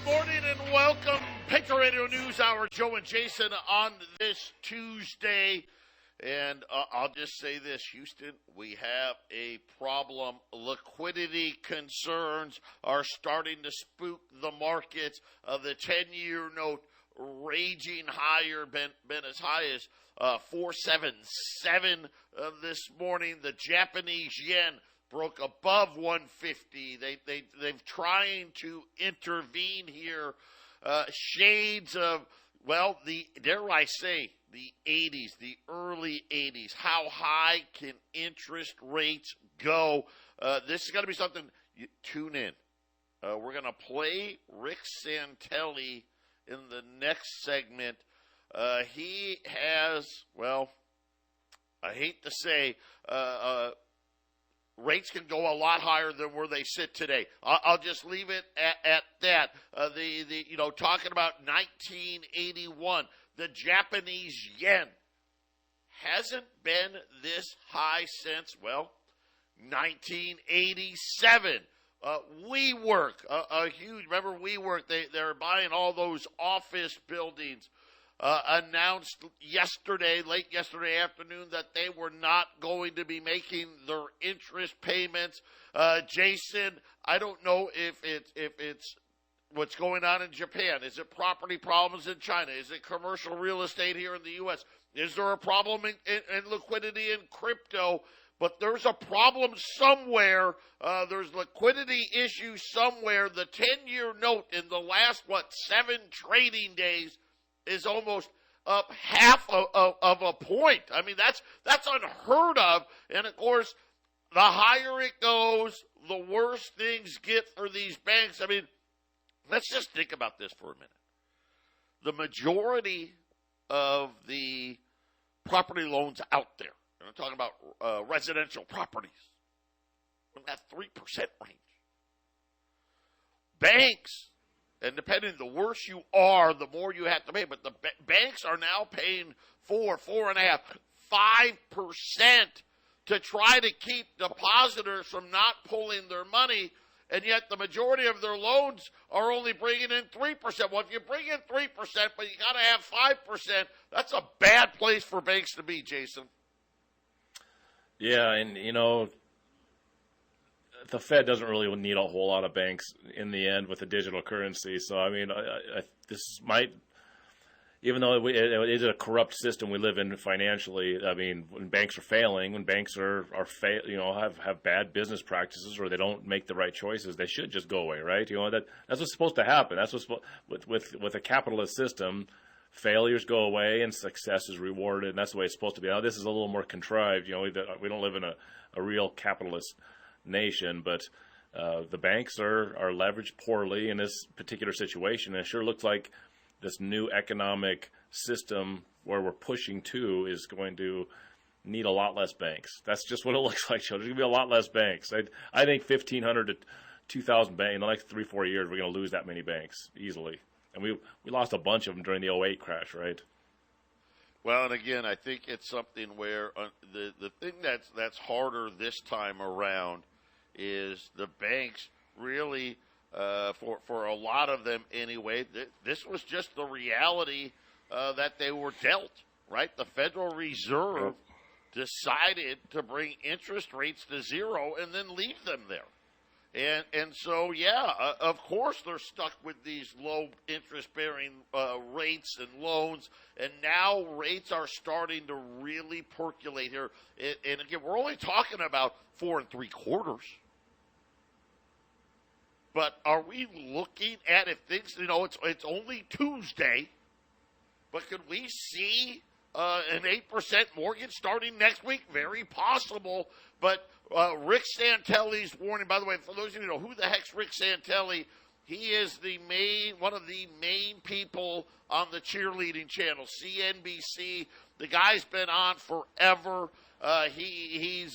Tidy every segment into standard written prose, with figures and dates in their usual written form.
morning and welcome. Patriot Radio News Hour, Joe and Jason on this Tuesday. And I'll just say this, Houston, we have a problem. Liquidity concerns are starting to spook the markets. The 10-year note raging higher, been as high as 477 this morning. The Japanese yen broke above 150. They've trying to intervene here. Shades of, well, dare I say, the 80s, the early 80s. How high can interest rates go? This is going to be something, tune in. We're going to play Rick Santelli in the next segment. He has, well, I hate to say, rates can go a lot higher than where they sit today. I'll just leave it at that. Talking about 1981, the Japanese yen hasn't been this high since, 1987. WeWork, a huge, remember WeWork, they're buying all those office buildings. Announced late yesterday afternoon, that they were not going to be making their interest payments. Jason, I don't know if it's what's going on in Japan. Is it property problems in China? Is it commercial real estate here in the U.S.? Is there a problem in liquidity in crypto? But there's a problem somewhere. There's liquidity issues somewhere. The 10-year note in the last, 7 trading days is almost up half of a point. I mean, that's unheard of. And, of course, the higher it goes, the worse things get for these banks. I mean, let's just think about this for a minute. The majority of the property loans out there, and I'm talking about residential properties, in that 3% range. Banks, and depending, the worse you are, the more you have to pay. But the banks are now paying 4.5%, 5% to try to keep depositors from not pulling their money. And yet the majority of their loans are only bringing in 3%. Well, if you bring in 3%, but you got to have 5%, that's a bad place for banks to be, Jason. Yeah, and, the Fed doesn't really need a whole lot of banks in the end with the digital currency. So, I mean, this might, even though it is a corrupt system we live in financially, I mean, when banks are failing, when banks have bad business practices or they don't make the right choices, they should just go away, right? That's what's supposed to happen. That's what's with a capitalist system. Failures go away and success is rewarded, and that's the way it's supposed to be. Now, this is a little more contrived. We don't live in a real capitalist nation, but the banks are leveraged poorly in this particular situation. And it sure looks like this new economic system where we're pushing to is going to need a lot less banks. That's just what it looks like, Joe. There's going to be a lot less banks. I think 1,500 to 2,000 banks in the next 3-4 years, we're going to lose that many banks easily. And we lost a bunch of them during the '08 crash, right? Well, and again, I think it's something where the thing that's harder this time around is the banks really, for a lot of them anyway, this was just the reality that they were dealt, right? The Federal Reserve decided to bring interest rates to zero and then leave them there. And so, of course they're stuck with these low interest-bearing rates and loans, and now rates are starting to really percolate here. And again, we're only talking about 4 3/4. But are we looking at, if things, it's only Tuesday, but could we see an 8% mortgage starting next week? Very possible. But Rick Santelli's warning, by the way, for those of you who know who the heck's Rick Santelli, he is one of the main people on the cheerleading channel, CNBC. The guy's been on forever. He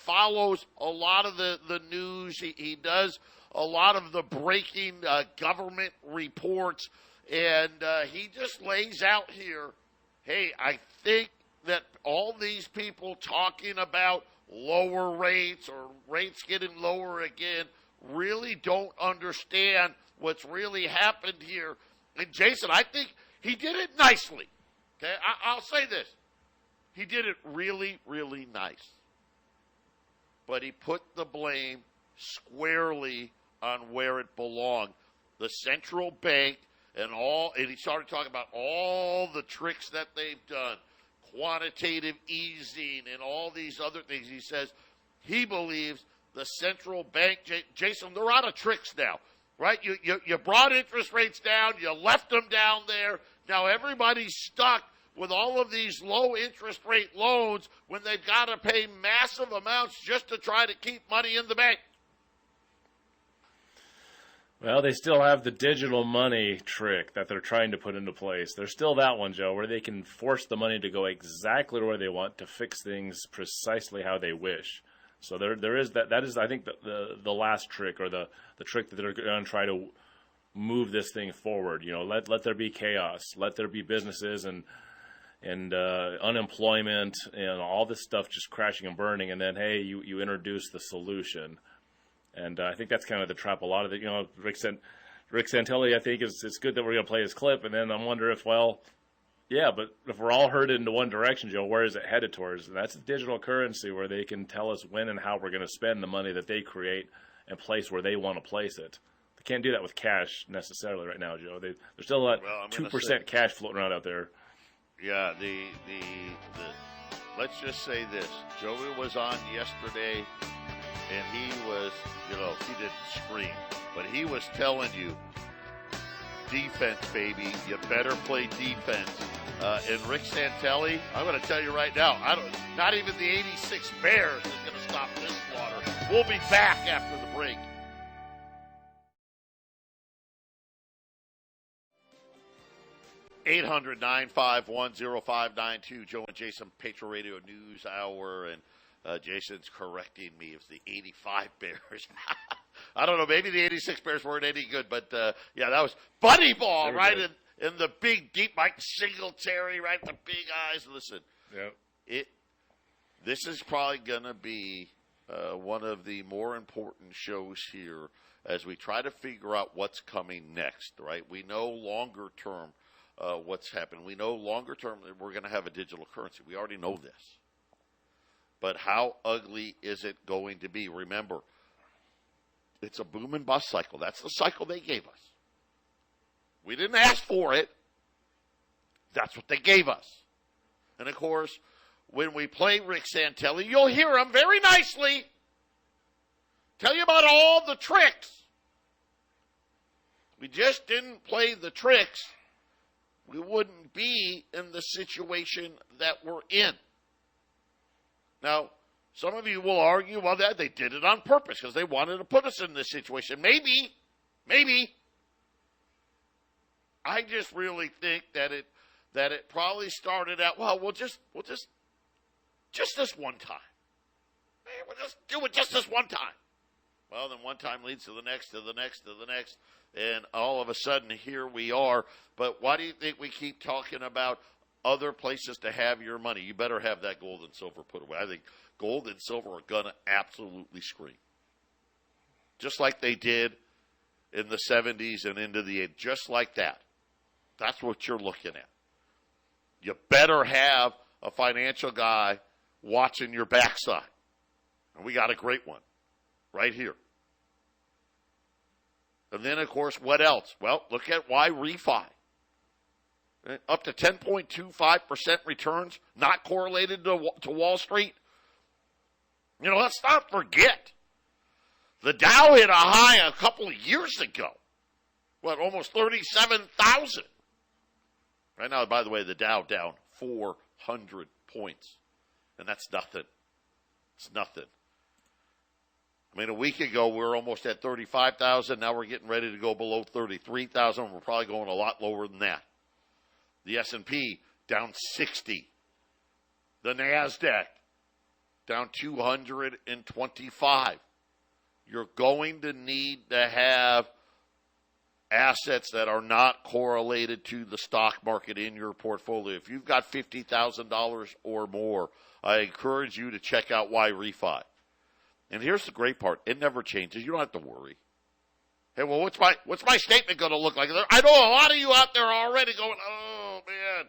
follows a lot of the news. He does a lot of the breaking government reports, and he just lays out here, hey, I think that all these people talking about lower rates or rates getting lower again really don't understand what's really happened here. And Jason, I think he did it nicely. Okay, I'll say this. He did it really, really nice. But he put the blame squarely on where it belonged. The central bank and he started talking about all the tricks that they've done, quantitative easing and all these other things. He says he believes the central bank, Jason, they're out of tricks now, right? You brought interest rates down, you left them down there. Now everybody's stuck with all of these low interest rate loans when they've got to pay massive amounts just to try to keep money in the bank. Well, they still have the digital money trick that they're trying to put into place. There's still that one, Joe, where they can force the money to go exactly where they want to fix things precisely how they wish. So there is that. That is, I think, the last trick, or the trick that they're going to try to move this thing forward. Let there be chaos, let there be businesses and unemployment and all this stuff just crashing and burning, and then hey, you introduce the solution. And I think that's kind of the trap. A lot of it, Rick Santelli, I think it's good that we're going to play his clip, and then I wonder if, but if we're all headed into one direction, Joe, where is it headed towards? And that's digital currency, where they can tell us when and how we're going to spend the money that they create and place where they want to place it. They can't do that with cash necessarily right now, Joe. There's still that 2% cash floating around out there. Yeah, let's just say this. Joey was on yesterday, and he was, he didn't scream, but he was telling you, defense, baby, you better play defense. And Rick Santelli, I'm going to tell you right now, not even the 86 Bears is going to stop this slaughter. We'll be back after the break. (800) 951 Joe and Jason, Patriot Radio News Hour, and Jason's correcting me. It's the 85 Bears. I don't know. Maybe the 86 Bears weren't any good, but that was Buddy Ball, right? In the big, deep Mike Singletary, right? The big eyes. Listen, this is probably going to be one of the more important shows here as we try to figure out what's coming next, right? We know longer term what's happening. We know longer term that we're going to have a digital currency. We already know this. But how ugly is it going to be? Remember, it's a boom and bust cycle. That's the cycle they gave us. We didn't ask for it. That's what they gave us. And, of course, when we play Rick Santelli, you'll hear him very nicely tell you about all the tricks. We just didn't play the tricks. We wouldn't be in the situation that we're in. Now, some of you will argue, well, that they did it on purpose because they wanted to put us in this situation. Maybe. I just really think that it probably started out, we'll just this one time. We'll just do it just this one time. Well, then one time leads to the next, to the next, to the next, and all of a sudden here we are. But why do you think we keep talking about other places to have your money? You better have that gold and silver put away. I think gold and silver are going to absolutely scream. Just like they did in the 70s and into the 80s. Just like that. That's what you're looking at. You better have a financial guy watching your backside. And we got a great one right here. And then, of course, what else? Well, look at why refi. Up to 10.25% returns, not correlated to Wall Street. Let's not forget. The Dow hit a high a couple of years ago. Almost 37,000. Right now, by the way, the Dow down 400 points. And that's nothing. It's nothing. A week ago, we were almost at 35,000. Now we're getting ready to go below 33,000. We're probably going a lot lower than that. The S&P down 60. The NASDAQ down 225. You're going to need to have assets that are not correlated to the stock market in your portfolio. If you've got $50,000 or more, I encourage you to check out why refi. And here's the great part. It never changes. You don't have to worry. Hey, well, what's my statement going to look like? I know a lot of you out there are already going, oh, man.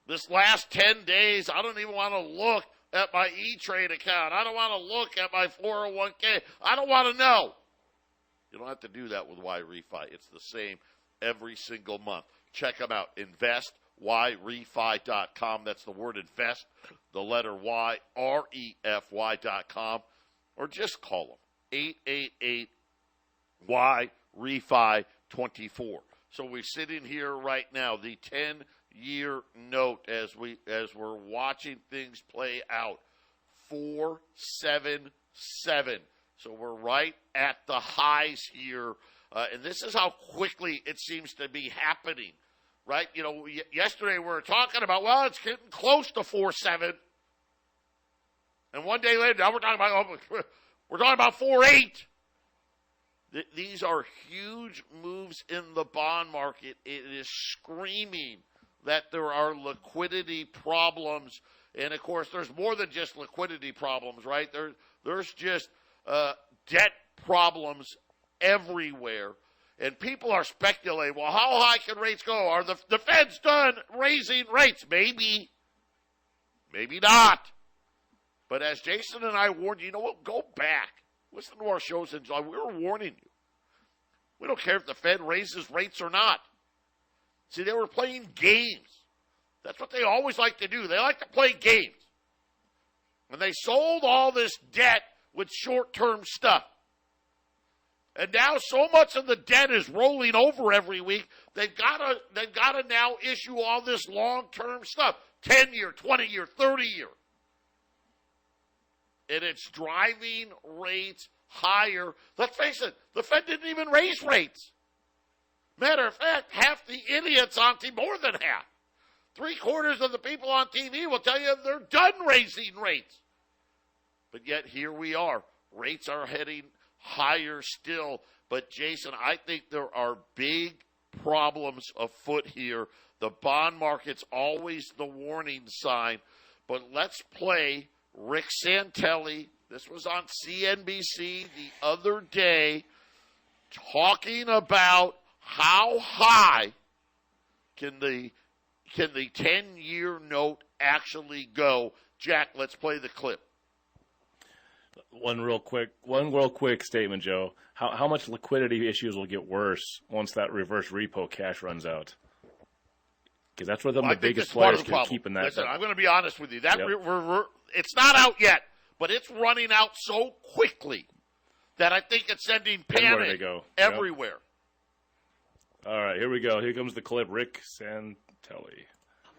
This last 10 days, I don't even want to look at my E-Trade account. I don't want to look at my 401k. I don't want to know. You don't have to do that with Y-Refi. It's the same every single month. Check them out. InvestYRefi.com. That's the word invest, the letter Y, REFY.com. Or just call them, 888-Y-REFI-24. So we're sitting here right now, the 10-year note as we're watching things play out, 477. So we're right at the highs here, and this is how quickly it seems to be happening, right? You know, yesterday we were talking about, well, it's getting close to 4.7, and one day later, now we're talking about 4.8. These are huge moves in the bond market. It is screaming that there are liquidity problems, and of course, there's more than just liquidity problems, right? There's just debt problems everywhere, and people are speculating, well, how high can rates go? Are the Fed's done raising rates? Maybe not. But as Jason and I warned you, know what? Go back. Listen to our shows in July. We were warning you. We don't care if the Fed raises rates or not. See, they were playing games. That's what they always like to do. They like to play games. And they sold all this debt with short-term stuff. And now so much of the debt is rolling over every week, they've got to now issue all this long-term stuff, 10-year, 20-year, 30-year. And it's driving rates higher. Let's face it, the Fed didn't even raise rates. Matter of fact, half the idiots on TV, more than half, 3/4 of the people on TV will tell you they're done raising rates. But yet here we are. Rates are heading higher still. But, Jason, I think there are big problems afoot here. The bond market's always the warning sign. But let's play Rick Santelli. This was on CNBC the other day, talking about how high can the 10-year note actually go. Jack, let's play the clip. One real quick statement, Joe. How much liquidity issues will get worse once that reverse repo cash runs out? Because that's where the biggest players are keeping that. Listen, I'm going to be honest with you. That it's not out yet, but it's running out so quickly that I think it's sending panic everywhere. Yep. All right, here we go. Here comes the clip. Rick Santelli.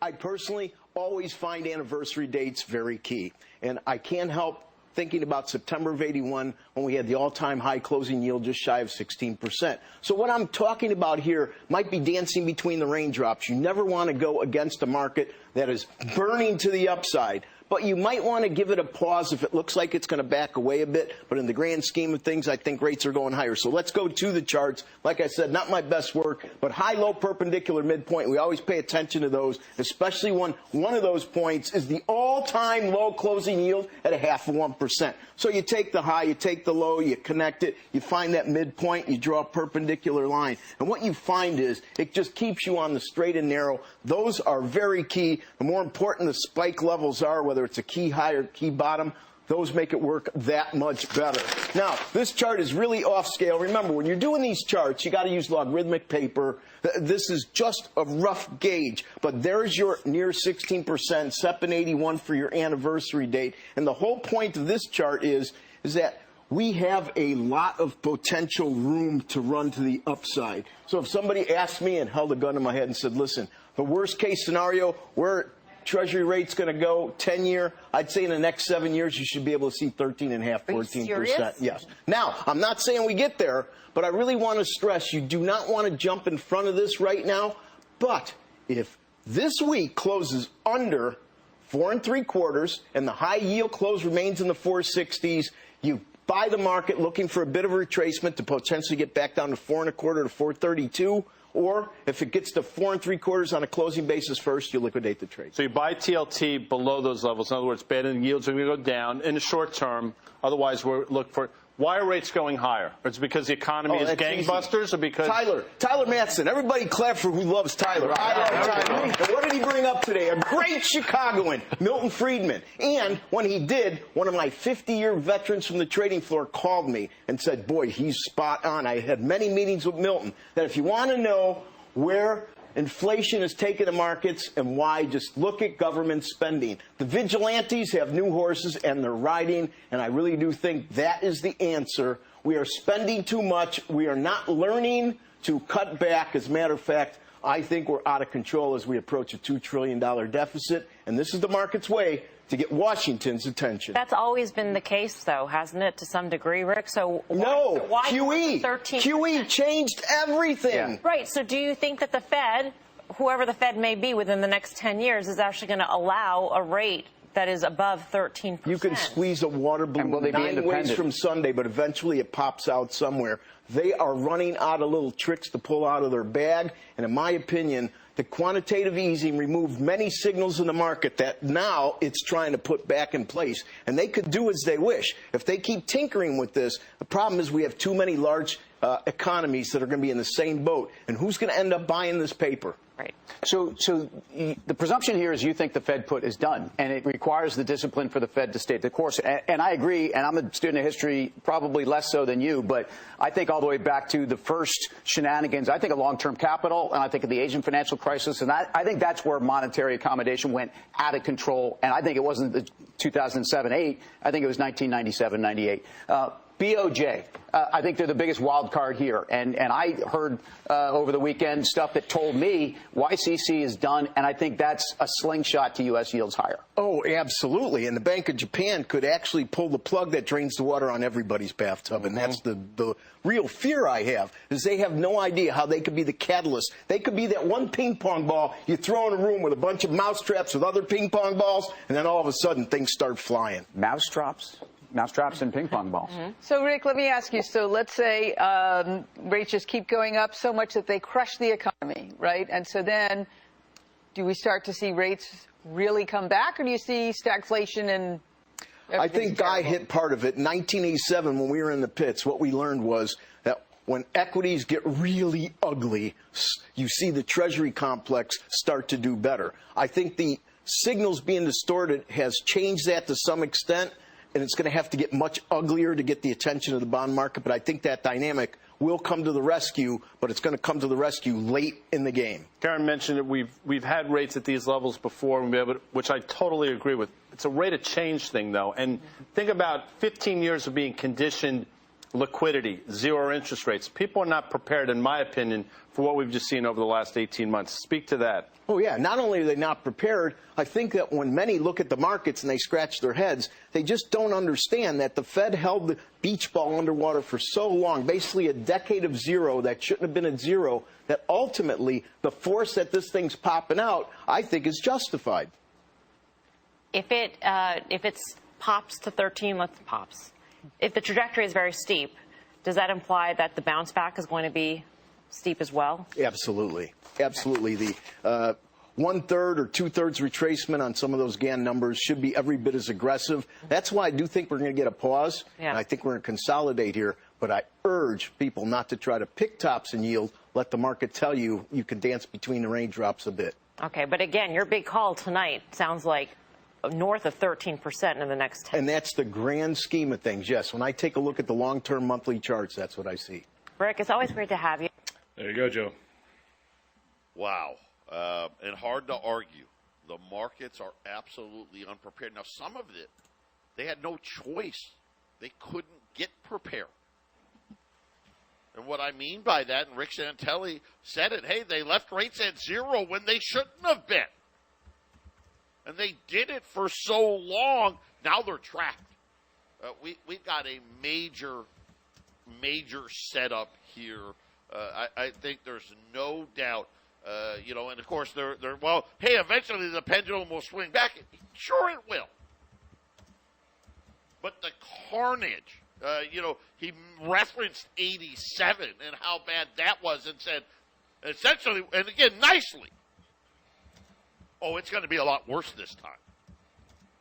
I personally always find anniversary dates very key, and I can't help thinking about September of 81 when we had the all-time high closing yield just shy of 16%. So what I'm talking about here might be dancing between the raindrops. You never want to go against a market that is burning to the upside, but you might want to give it a pause if it looks like it's going to back away a bit. But in the grand scheme of things, I think rates are going higher. So let's go to the charts. Like I said, not my best work, but high-low perpendicular midpoint. We always pay attention to those, especially when one of those points is the all-time low closing yield at 0.5%. So you take the high, you take the low, you connect it, you find that midpoint, you draw a perpendicular line. And what you find is it just keeps you on the straight and narrow. Those are very key. The more important the spike levels are, whether it's a key high or key bottom, those make it work that much better. Now, this chart is really off scale. Remember, when you're doing these charts, you got to use logarithmic paper. This is just a rough gauge, but there's your near 16%, SEP in 81 for your anniversary date. And the whole point of this chart is that we have a lot of potential room to run to the upside. So if somebody asked me and held a gun to my head and said, listen, the worst case scenario, where Treasury rate's going to go 10-year, I'd say in the next 7 years you should be able to see 13.5%, 14%. Yes. Now, I'm not saying we get there, but I really want to stress you do not want to jump in front of this right now. But if this week closes under 4 3/4 and the high yield close remains in the 460s, you buy the market looking for a bit of a retracement to potentially get back down to 4 1/4 to 432. Or if it gets to 4 3/4 on a closing basis first, you liquidate the trade. So you buy TLT below those levels. In other words, beta yields are going to go down in the short term. Otherwise, we're looking for. Why are rates going higher? It's because the economy is gangbusters, easy. Or because Tyler Mattson. Everybody clap for who loves Tyler. I love Tyler. And what did he bring up today? A great Chicagoan, Milton Friedman. And when he did, one of my 50-year veterans from the trading floor called me and said, "Boy, he's spot on." I had many meetings with Milton. That if you want to know where inflation has taken the markets and why, just look at government spending. The vigilantes have new horses and they're riding, and I really do think that is the answer. We are spending too much. We are not learning to cut back. As a matter of fact, I think we're out of control as we approach a $2 trillion deficit, and this is the market's way to get Washington's attention. That's always been the case, though, hasn't it, to some degree, Rick? So why QE. 13%? QE changed everything. Yeah. Right. So do you think that the Fed, whoever the Fed may be within the next 10 years, is actually going to allow a rate that is above 13%? You can squeeze a water balloon 9 ways from Sunday, but eventually it pops out somewhere. They are running out of little tricks to pull out of their bag, and in my opinion, the quantitative easing removed many signals in the market that now it's trying to put back in place. And they could do as they wish. If they keep tinkering with this, the problem is we have too many large economies that are going to be in the same boat. And who's going to end up buying this paper? Right. So the presumption here is you think the Fed put is done, and it requires the discipline for the Fed to stay the course. And I agree, and I'm a student of history, probably less so than you, but I think all the way back to the first shenanigans, I think of long-term capital, and I think of the Asian financial crisis, and I think that's where monetary accommodation went out of control, and I think it wasn't the 2007-8, I think it was 1997-98. BOJ, I think they're the biggest wild card here. And I heard over the weekend stuff that told me YCC is done, and I think that's a slingshot to U.S. yields higher. Oh, absolutely. And the Bank of Japan could actually pull the plug that drains the water on everybody's bathtub. And that's the real fear I have, is they have no idea how they could be the catalyst. They could be that one ping pong ball you throw in a room with a bunch of mousetraps with other ping pong balls, and then all of a sudden things start flying. Mousetraps and ping pong balls. Mm-hmm. So, Rick, let me ask you. So let's say rates just keep going up so much that they crush the economy, right? And so then do we start to see rates really come back, or do you see stagflation and I think Guy hit part of it. In 1987, when we were in the pits, what we learned was that when equities get really ugly, you see the Treasury complex start to do better. I think the signals being distorted has changed that to some extent, and it's going to have to get much uglier to get the attention of the bond market. But I think that dynamic will come to the rescue, but it's going to come to the rescue late in the game. Karen mentioned that we've had rates at these levels before, which I totally agree with. It's a rate of change thing, though. And think about 15 years of being conditioned liquidity, zero interest rates. People are not prepared, in my opinion, for what we've just seen over the last 18 months. Speak to that. Oh, yeah. Not only are they not prepared, I think that when many look at the markets and they scratch their heads, they just don't understand that the Fed held the beach ball underwater for so long, basically a decade of zero that shouldn't have been at zero, that ultimately the force that this thing's popping out, I think, is justified. If it pops to 13, let's pops. If the trajectory is very steep, does that imply that the bounce back is going to be steep as well? Absolutely. Absolutely. The 1/3 or 2/3 retracement on some of those GAN numbers should be every bit as aggressive. That's why I do think we're going to get a pause. Yeah. And I think we're going to consolidate here. But I urge people not to try to pick tops and yield. Let the market tell you you can dance between the raindrops a bit. Okay. But again, your big call tonight sounds like north of 13% in the next 10. And that's the grand scheme of things. Yes. When I take a look at the long-term monthly charts, that's what I see. Rick, it's always great to have you. There you go, Joe. Wow. And hard to argue. The markets are absolutely unprepared. Now, some of it, they had no choice. They couldn't get prepared. And what I mean by that, and Rick Santelli said it, hey, they left rates at zero when they shouldn't have been. And they did it for so long, now they're trapped. We've got a major setup here. I think there's no doubt, and of course, they're well, hey, eventually the pendulum will swing back. Sure it will. But the carnage, he referenced 87 and how bad that was and said, Essentially, and again, nicely. Oh, it's going to be a lot worse this time.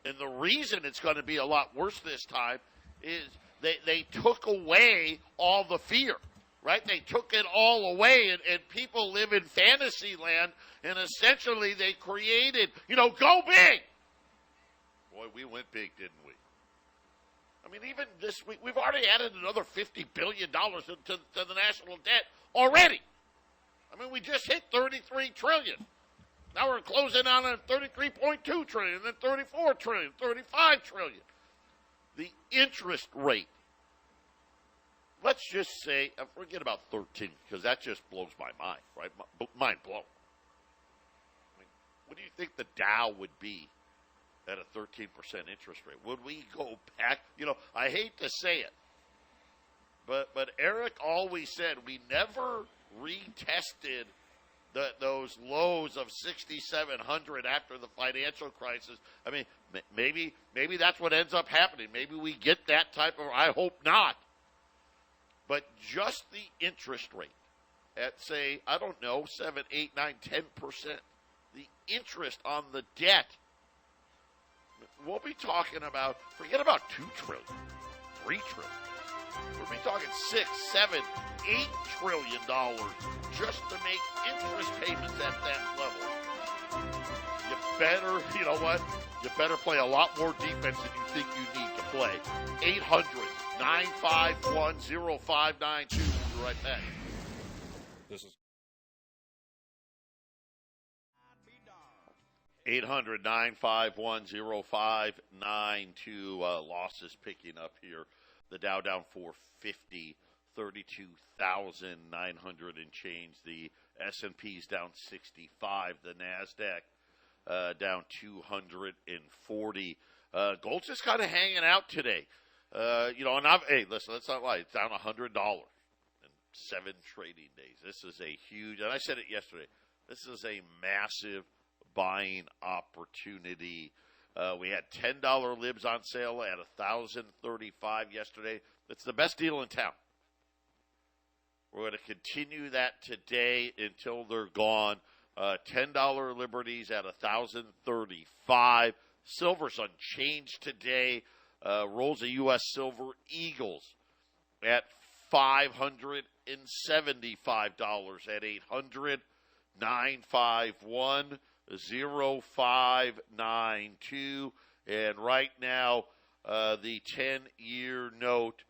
And the reason it's going to be a lot worse this time is they took away all the fear, right? They took it all away, and people live in fantasy land, and essentially they created, go big. Boy, we went big, didn't we? I mean, even this week, we've already added another $50 billion to the national debt already. I mean, we just hit $33 trillion. Now we're closing on $33.2 trillion, then $34 trillion, $35 trillion. The interest rate, let's just say, forget about 13, because that just blows my mind, right? Mind blown. I mean, what do you think the Dow would be at a 13% interest rate? Would we go back? I hate to say it, but Eric always said we never retested those lows of 6,700 after the financial crisis. I mean, maybe that's what ends up happening. Maybe we get that type of, I hope not. But just the interest rate at, say, I don't know, 7, 8, 9, 10%, the interest on the debt, we'll be talking about, forget about $2 trillion, $3 trillion. We'll be talking $6, $7, $8 trillion just to make interest payments at that level. You better, you know what? You better play a lot more defense than you think you need to play. 800-951-0592. We'll be right back. This is 800-951-0592. Losses picking up here. The Dow down 450, 32,900 and change. The S&P's down 65. The NASDAQ down 240. Gold's just kind of hanging out today. Hey, listen, let's not lie. It's down $100 in 7 trading days. This is a huge, and I said it yesterday, this is a massive buying opportunity. We had $10 libs on sale at $1,035 yesterday. It's the best deal in town. We're going to continue that today until they're gone. $10 liberties at $1,035. Silver's unchanged today. Rolls of U.S. Silver Eagles at $575 at 800-951-0592. And right now, the 10-year note,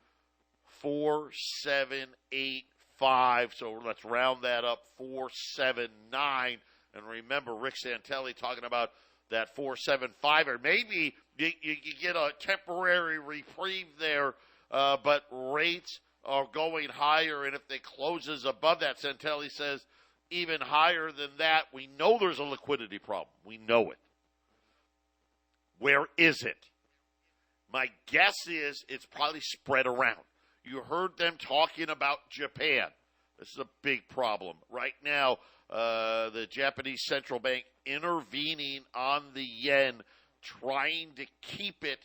4785. So let's round that up, 479. And remember, Rick Santelli talking about that 475, or maybe you get a temporary reprieve there, but rates are going higher, and if they closes above that, Santelli says even higher than that, we know there's a liquidity problem. We know it. Where is it? My guess is it's probably spread around. You heard them talking about Japan. This is a big problem. Right now, the Japanese central bank intervening on the yen, trying to keep it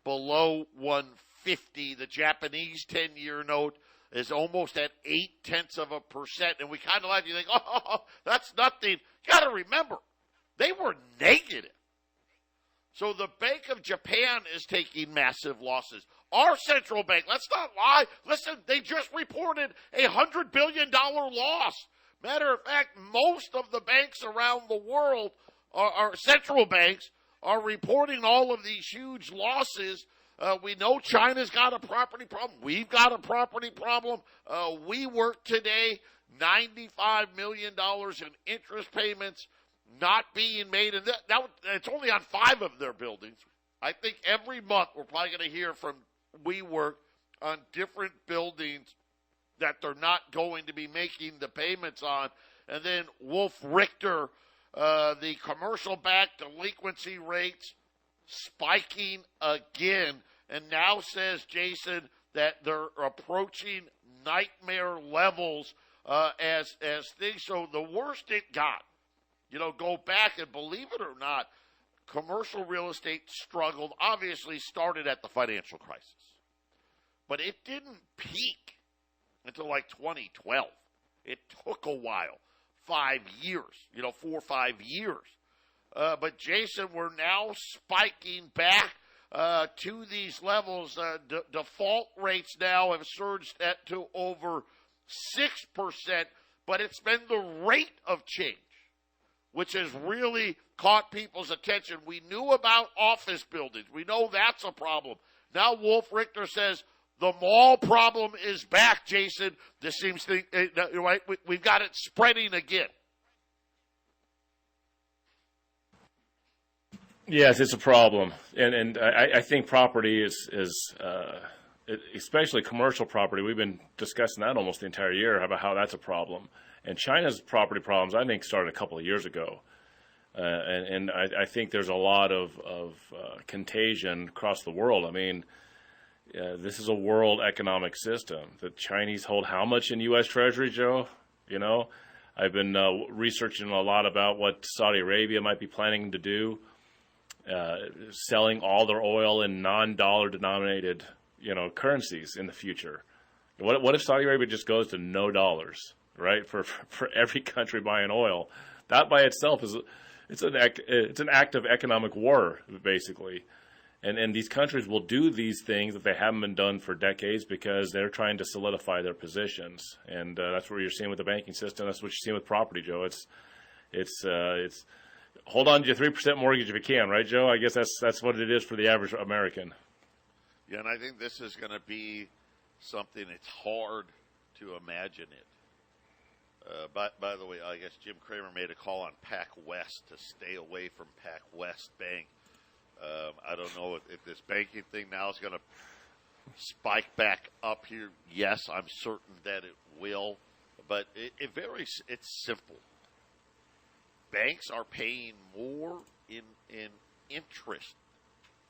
below 150. The Japanese 10-year note is almost at 0.8%. And we kind of like, you think, oh, that's nothing. You got to remember, they were negative. So the Bank of Japan is taking massive losses. Our central bank, let's not lie. Listen, they just reported a $100 billion loss. Matter of fact, most of the banks around the world, our central banks, are reporting all of these huge losses. We know China's got a property problem. We've got a property problem. We work today, $95 million in interest payments not being made. And it's only on 5 of their buildings. I think every month we're probably going to hear from WeWork on different buildings that they're not going to be making the payments on. And then Wolf Richter, the commercial bank delinquency rates spiking again, and now says, Jason, that they're approaching nightmare levels as things. So the worst it got, go back and believe it or not, commercial real estate struggled, obviously started at the financial crisis. But it didn't peak until like 2012. It took a while. 5 years, 4 or 5 years. But, Jason, we're now spiking back to these levels. Default rates now have surged to over 6%, but it's been the rate of change which has really caught people's attention. We knew about office buildings. We know that's a problem. Now Wolf Richter says the mall problem is back, Jason. This seems to, right? We've got it spreading again. Yes, it's a problem, and I think property is especially commercial property. We've been discussing that almost the entire year about how that's a problem. And China's property problems, I think, started a couple of years ago, and I think there's a lot of contagion across the world. I mean, this is a world economic system. The Chinese hold how much in U.S. Treasury, Joe? I've been researching a lot about what Saudi Arabia might be planning to do. Selling all their oil in non-dollar denominated, currencies in the future. What if Saudi Arabia just goes to no dollars, right? For every country buying oil, that by itself it's an act of economic war, basically. And these countries will do these things that they haven't been done for decades because they're trying to solidify their positions. And that's what you're seeing with the banking system. That's what you're seeing with property, Joe. It's hold on to your 3% mortgage if you can, right, Joe? I guess that's what it is for the average American. Yeah, and I think this is going to be something it's hard to imagine it. By the way, I guess Jim Cramer made a call on Pac West to stay away from Pac West Bank. I don't know if this banking thing now is going to spike back up here. Yes, I'm certain that it will, but it's simple. Banks are paying more in interest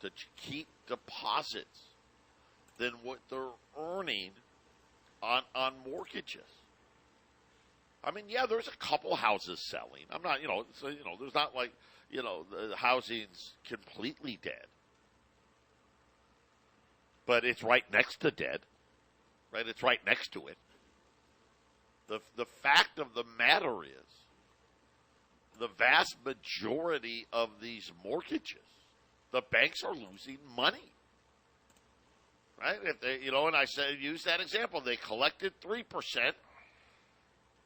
to keep deposits than what they're earning on mortgages. I mean, yeah, there's a couple houses selling. I'm not, there's not like, the housing's completely dead. But it's right next to dead, right? It's right next to it. The fact of the matter is, the vast majority of these mortgages, the banks are losing money, right? If they, and I said, use that example. They collected 3%,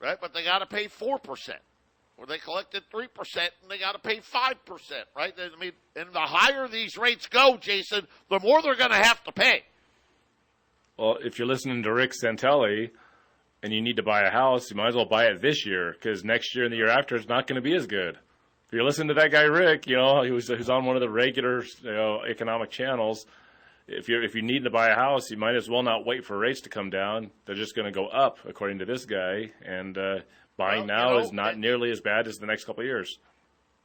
right? But they got to pay 4%, or they collected 3% and they got to pay 5%, right? I mean, and the higher these rates go, Jason, the more they're going to have to pay. Well, if you're listening to Rick Santelli, and you need to buy a house, you might as well buy it this year because next year and the year after it's not going to be as good. If you're listening to that guy Rick, who's on one of the regular economic channels, if you need to buy a house, you might as well not wait for rates to come down. They're just going to go up, according to this guy. And buying now is not nearly as bad as the next couple of years.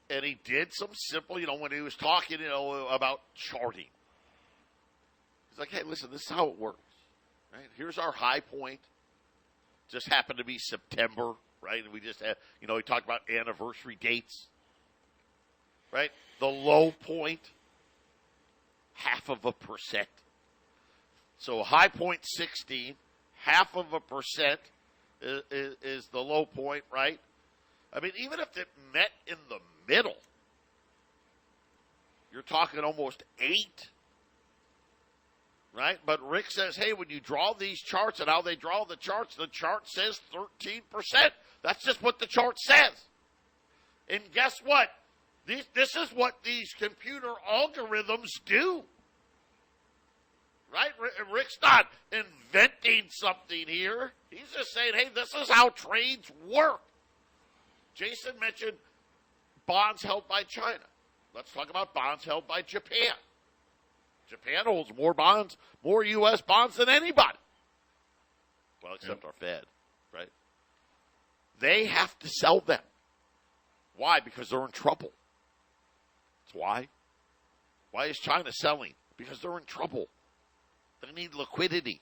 And he did some simple, when he was talking, about charting. He's like, hey, listen, this is how it works. Right? Here's our high point. Just happened to be September, right? And we just had, he talked about anniversary dates, right? The low point, 0.5%. So high point 16, 0.5% is the low point, right? I mean, even if it met in the middle, you're talking almost 8%. Right? But Rick says, hey, when you draw these charts and how they draw the chart says 13%. That's just what the chart says. And guess what? This is what these computer algorithms do. Right? Rick's not inventing something here. He's just saying, hey, this is how trades work. Jason mentioned bonds held by China. Let's talk about bonds held by Japan. Japan holds more bonds, more U.S. bonds than anybody. Well, except our Fed, right? They have to sell them. Why? Because they're in trouble. That's why. Why is China selling? Because they're in trouble. They need liquidity.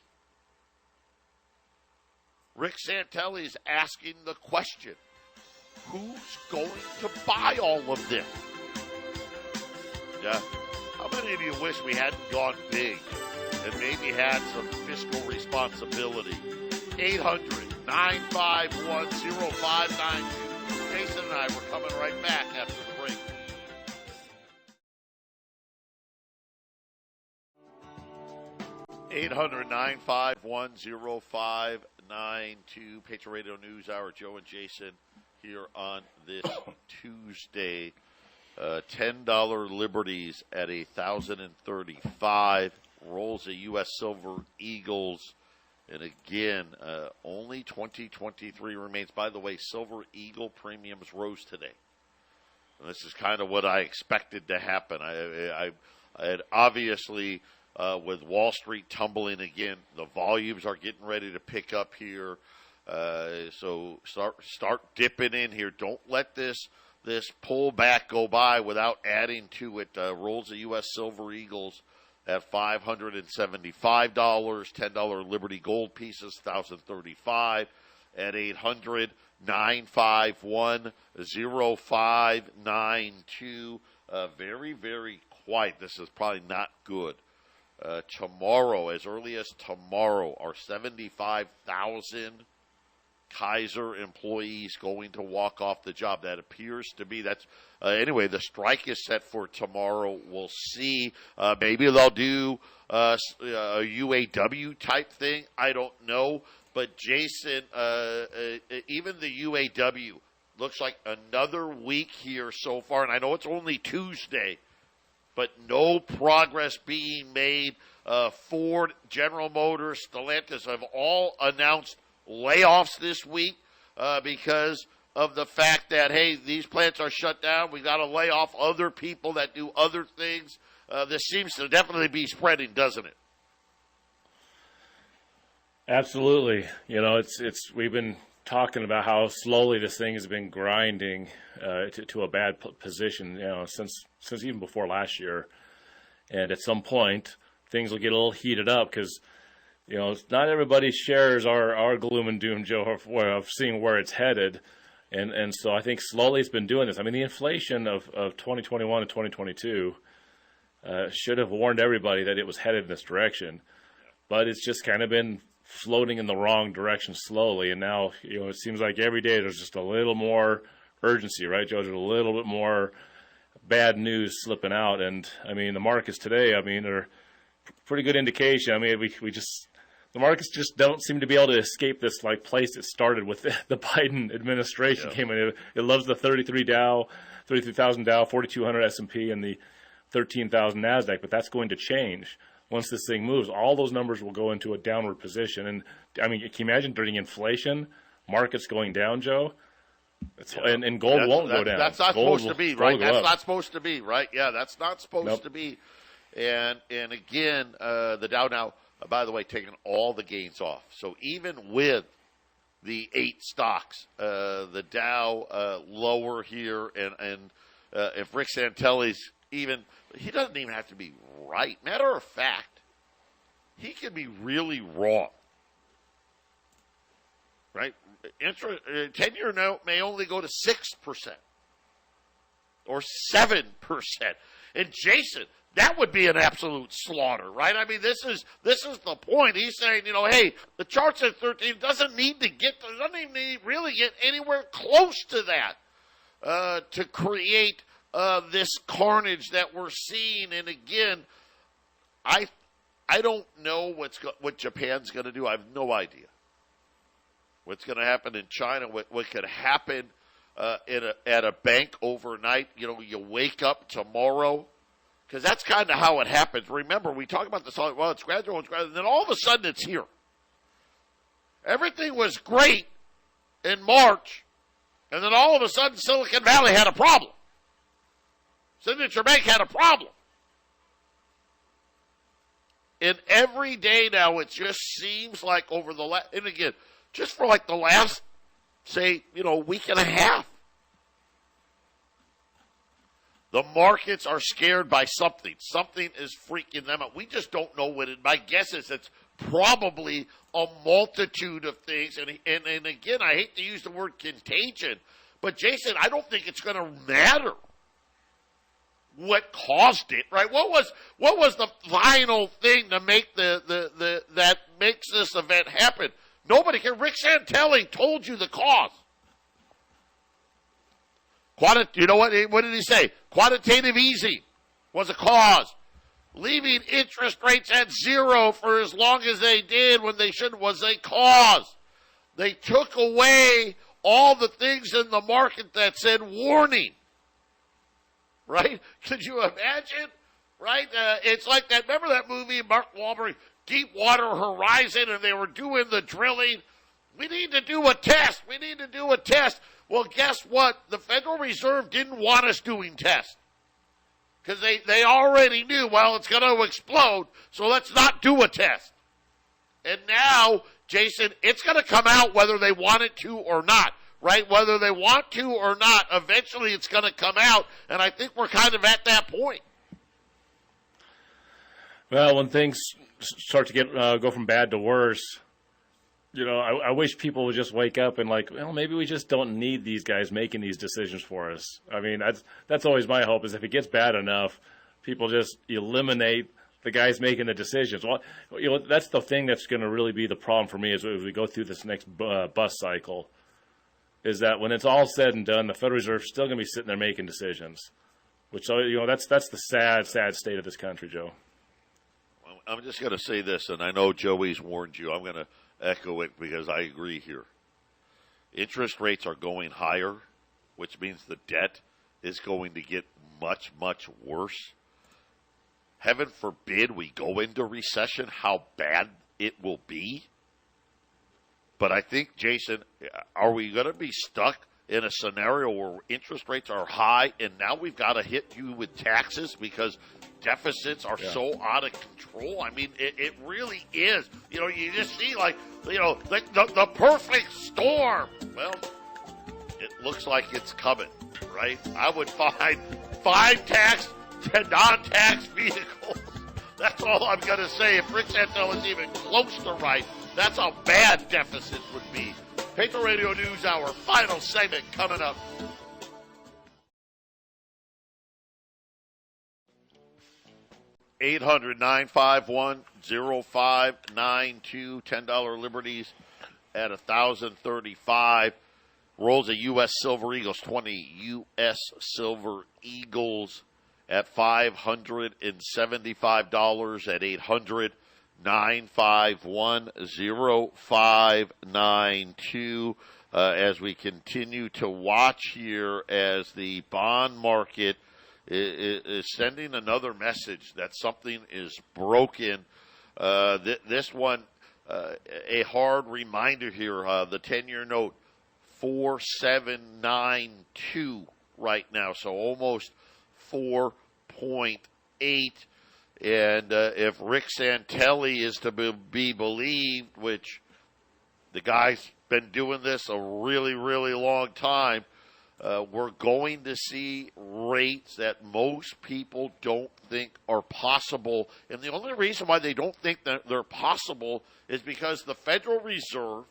Rick Santelli is asking the question, who's going to buy all of this? Yeah. How many of you wish we hadn't gone big and maybe had some fiscal responsibility? 800-951-0592. and I. We're coming right back after the break. (800-951-0592) Patriot Radio News Hour. Joe and Jason here on this Tuesday. $10 Liberties at 1,035. Rolls of U.S. Silver Eagles. And again, only 2023 remains. By the way, Silver Eagle premiums rose today. And this is kind of what I expected to happen. I had obviously, with Wall Street tumbling again, the volumes are getting ready to pick up here. So start dipping in here. Don't let this pullback go by without adding to it. Rolls of U.S. Silver Eagles at $575. $10 Liberty Gold pieces, $1,035 at 800-951-0592. Very, very quiet. This is probably not good. Tomorrow, as early as tomorrow, are 75,000 Kaiser employees going to walk off the job. That appears to be, anyway, the strike is set for tomorrow. We'll see. Maybe they'll do a UAW type thing. I don't know. But Jason, even the UAW looks like another week here so far. And I know it's only Tuesday, but no progress being made. Ford, General Motors, Stellantis have all announced layoffs this week because of the fact that, hey, these plants are shut down. We got to lay off other people that do other things. This seems to definitely be spreading, doesn't it? Absolutely. You know, we've been talking about how slowly this thing has been grinding to a bad position, you know, since even before last year. And at some point, things will get a little heated up because, you know, not everybody shares our gloom and doom, Joe, of seeing where it's headed. And so I think slowly it's been doing this. I mean, the inflation of 2021 and 2022 should have warned everybody that it was headed in this direction. But it's just kind of been floating in the wrong direction slowly. And now, you know, it seems like every day there's just a little more urgency, right, Joe? There's a little bit more bad news slipping out. And, I mean, the markets today, I mean, are pretty good indication. I mean, the markets just don't seem to be able to escape this like place it started with the Biden administration came in. It loves the 33,000 Dow, 4,200 S&P, and the 13,000 NASDAQ, but that's going to change. Once this thing moves, all those numbers will go into a downward position. And, I mean, can you imagine during inflation, markets going down, Joe? And gold won't go down. That's not supposed to be, right? That's not supposed to be, right? Yeah, that's not supposed to be. And again, the Dow now, by the way, taking all the gains off. So even with the 8 stocks, the Dow lower here, and if Rick Santelli's he doesn't even have to be right. Matter of fact, he could be really wrong, right? 10-year note may only go to 6% or 7%. And Jason, that would be an absolute slaughter, right? I mean, this is the point. He's saying, you know, hey, the chart's at 13 doesn't even really get anywhere close to that to create this carnage that we're seeing. And again, I don't know what Japan's going to do. I have no idea what's going to happen in China. What could happen at a bank overnight? You know, you wake up tomorrow. Because that's kind of how it happens. Remember, we talk about this all, well, it's gradual, and then all of a sudden it's here. Everything was great in March, and then all of a sudden Silicon Valley had a problem. Signature Bank had a problem. And every day now it just seems like over the last, and again, just for like the last, say, you know, week and a half, the markets are scared by something. Something is freaking them out. We just don't know what it is. My guess is it's probably a multitude of things. And again, I hate to use the word contagion, but Jason, I don't think it's going to matter what caused it, right? What was the final thing to make that makes this event happen? Nobody can. Rick Santelli told you the cause. You know what did he say? Quantitative easing was a cause. Leaving interest rates at zero for as long as they did when they shouldn't was a cause. They took away all the things in the market that said warning. Right? Could you imagine? Right? It's like that. Remember that movie, Mark Wahlberg, Deepwater Horizon, and they were doing the drilling? We need to do a test. We need to do a test. Well, guess what? The Federal Reserve didn't want us doing tests. Because they already knew, well, it's going to explode, so let's not do a test. And now, Jason, it's going to come out whether they want it to or not, right? Whether they want to or not, eventually it's going to come out, and I think we're kind of at that point. Well, when things start to go from bad to worse, you know, I wish people would just wake up and maybe we just don't need these guys making these decisions for us. I mean, that's always my hope, is if it gets bad enough, people just eliminate the guys making the decisions. Well, you know, that's the thing that's going to really be the problem for me as we go through this next bust cycle, is that when it's all said and done, the Federal Reserve is still going to be sitting there making decisions, which, you know, that's the sad state of this country, Joe. Well, I'm just going to say this, and I know Joey's warned you. I'm going to echo it because I agree here. Interest rates are going higher, which means the debt is going to get much, much worse. Heaven forbid we go into recession, how bad it will be. But I think, Jason, are we going to be stuck in a scenario where interest rates are high and now we've got to hit you with taxes because deficits are so out of control? I mean, it really is. You know, you just see the perfect storm. Well, it looks like it's coming, right? I would find 5 tax to non-tax vehicles. That's all I'm going to say. If Rick Santel is even close to right, that's how bad deficits would be. Patriot Radio News Hour, final segment coming up. $800-951-0592, $10 Liberties at $1,035. Rolls of U.S. Silver Eagles, 20 U.S. Silver Eagles at $575 at 800-951-0592. As we continue to watch here as the bond market is sending another message that something is broken. This one, a hard reminder here, the 10-year note, 4.792 right now, so almost 4.8. And if Rick Santelli is to be believed, which the guy's been doing this a really, really long time, we're going to see rates that most people don't think are possible. And the only reason why they don't think that they're possible is because the Federal Reserve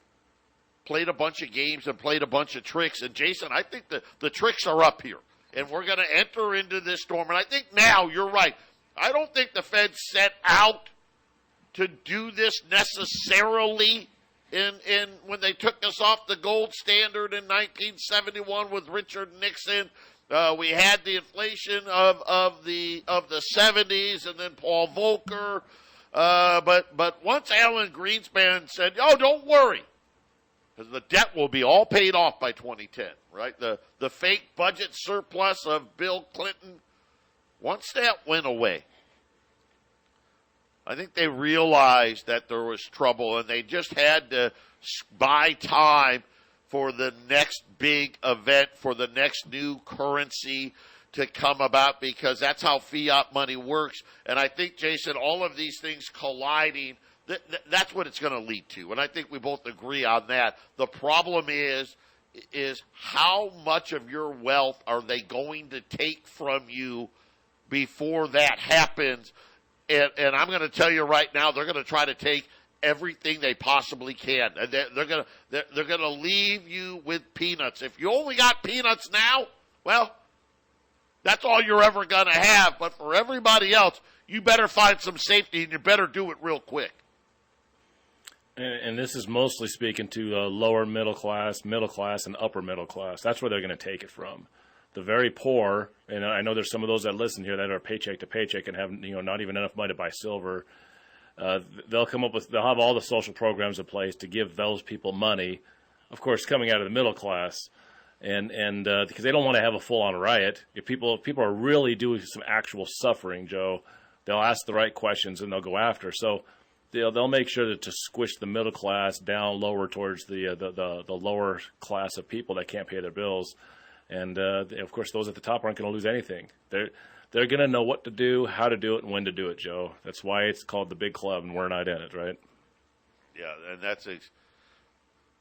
played a bunch of games and played a bunch of tricks. And, Jason, I think the tricks are up here. And we're going to enter into this storm. And I think now, you're right, I don't think the Fed set out to do this necessarily in when they took us off the gold standard in 1971 with Richard Nixon. We had the inflation of the 70s, and then Paul Volcker. But once Alan Greenspan said, "Oh, don't worry, because the debt will be all paid off by 2010," right? The fake budget surplus of Bill Clinton. Once that went away, I think they realized that there was trouble, and they just had to buy time for the next big event, for the next new currency to come about, because that's how fiat money works. And I think, Jason, all of these things colliding, that's what it's going to lead to. And I think we both agree on that. The problem is how much of your wealth are they going to take from you before that happens? And I'm going to tell you right now, they're going to try to take everything they possibly can. And they're going to leave you with peanuts. If you only got peanuts now, well, that's all you're ever going to have. But for everybody else, you better find some safety, and you better do it real quick. And this is mostly speaking to lower middle class, and upper middle class. That's where they're going to take it from. the very poor, and I know there's some of those that listen here that are paycheck to paycheck and have not even enough money to buy silver. They'll have all the social programs in place to give those people money, of course, coming out of the middle class, and because they don't want to have a full-on riot. If people are really doing some actual suffering, Joe, they'll ask the right questions and they'll go after. So they'll make sure to squish the middle class down lower towards the lower class of people that can't pay their bills, and of course those at the top aren't going to lose anything. They're going to know what to do, how to do it, and when to do it, Joe. That's why it's called the big club, and we're not in it, right? Yeah, and that's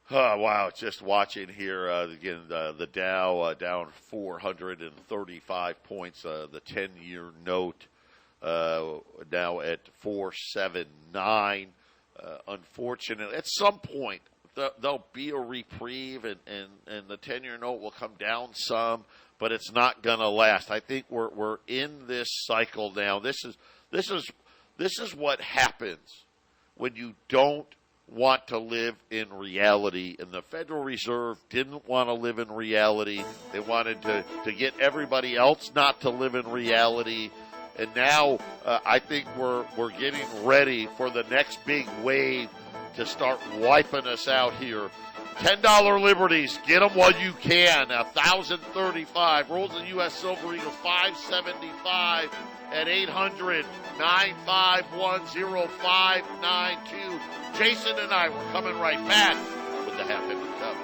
wow. Just watching here again, the Dow down 435 points. The 10-year note now at 479. Unfortunately, at some point there'll be a reprieve, and the 10-year note will come down some, but it's not going to last. I think we're in this cycle now. This is what happens when you don't want to live in reality, and the Federal Reserve didn't want to live in reality. They wanted to get everybody else not to live in reality. And now I think we're getting ready for the next big wave to start wiping us out here. $10 liberties, get them while you can. 1,035. Rolls in U.S. Silver Eagles 575 at 800-951-0592. Jason and I, we're coming right back with the half-empty cup.